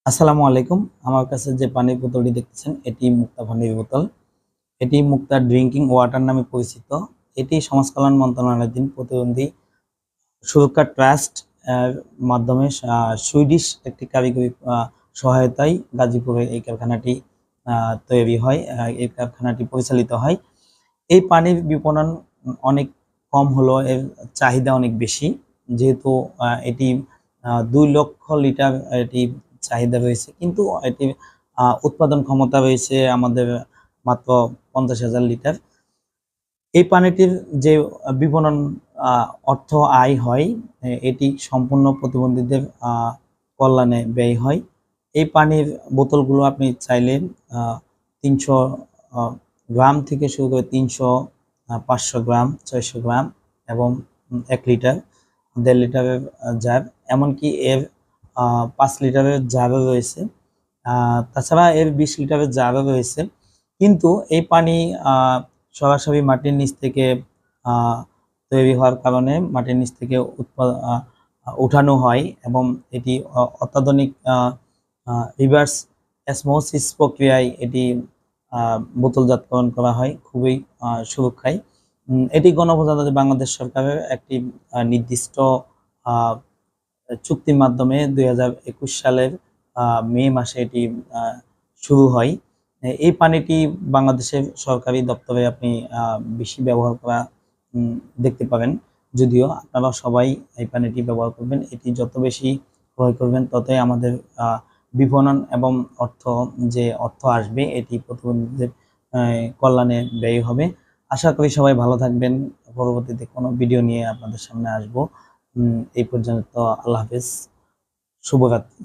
আসসালামু আলাইকুম। আমার কাছে যে পানির বোতলটি দেখতেছেন এটি মুক্তা পানির বোতল। এটি মুক্তা ড্রিঙ্কিং ওয়াটার নামে পরিচিত। এটি সমাজ কল্যাণ মন্ত্রণালয়াধীন প্রতিবন্ধী সুরক্ষা ট্রাস্ট এর মাধ্যমে সুইডিশ একটি কারিগরি সহায়তায় গাজীপুরে এই কারখানাটি তৈরি হয়। এই কারখানাটি পরিচালিত হয়। এই পানির বিপণন অনেক কম হলেও এর চাহিদা অনেক বেশি। যেহেতু এটি ২ লক্ষ লিটার এটি চাহিদা রয়েছে। কিন্তু এটির উৎপাদন ক্ষমতা রয়েছে আমাদের মাত্র ৫০,০০০ লিটার। এই পানিটির যে বিপণন আ অর্থ আয় হয়, এটি সম্পূর্ণ প্রতিবন্ধীদের কল্যাণে ব্যয় হয়। এই পানির বোতলগুলো আপনি চাইলে ৩০০ আ গ্রাম থেকে শুরু করে ৩০০, ৫০০ গ্রাম, ৬০০ গ্রাম এবং ১ লিটার, ১.৫ লিটারের জার, এমনকি এর ৫ লিটারের জারও রয়েছে। তাছাড়া এর ২০ লিটারের জারও রয়েছে। কিন্তু এই পানি আ সরাসরি মাটির নিচ থেকে আ তৈরি হওয়ার কারণে মাটির নিচ থেকে আ উঠানো হয় এবং এটি অত্যাধুনিক আ আ রিভার্স অসমোসিস প্রক্রিয়ায় এটি আ বোতলজাতকরণ করা হয় খুবই সুরক্ষায়। এটি গণপ্রজাতন্ত্রী বাংলাদেশ সরকারের একটি নির্দিষ্ট আ চুক্তির মাধ্যমে ২০২১ সালের মে মাসে এটি আ শুরু হয়। এই পানিটি বাংলাদেশের সরকারি দপ্তরে আপনি বেশি ব্যবহার করা উম দেখতে পাবেন। যদিও আপনারা সবাই এই পানিটি ব্যবহার করবেন। এটি যত বেশি ক্রয় করবেন ততই আমাদের আ বিপণন এবং অর্থ আসবে এটি প্রতিবন্ধীদের কল্যাণে ব্যয় হবে। আশা করি সবাই ভালো থাকবেন। পরবর্তীতে কোনো ভিডিও নিয়ে আপনাদের সামনে আসবো। এই পর্যন্ত আল্লাহ হাফেজ। শুভরাত্রি।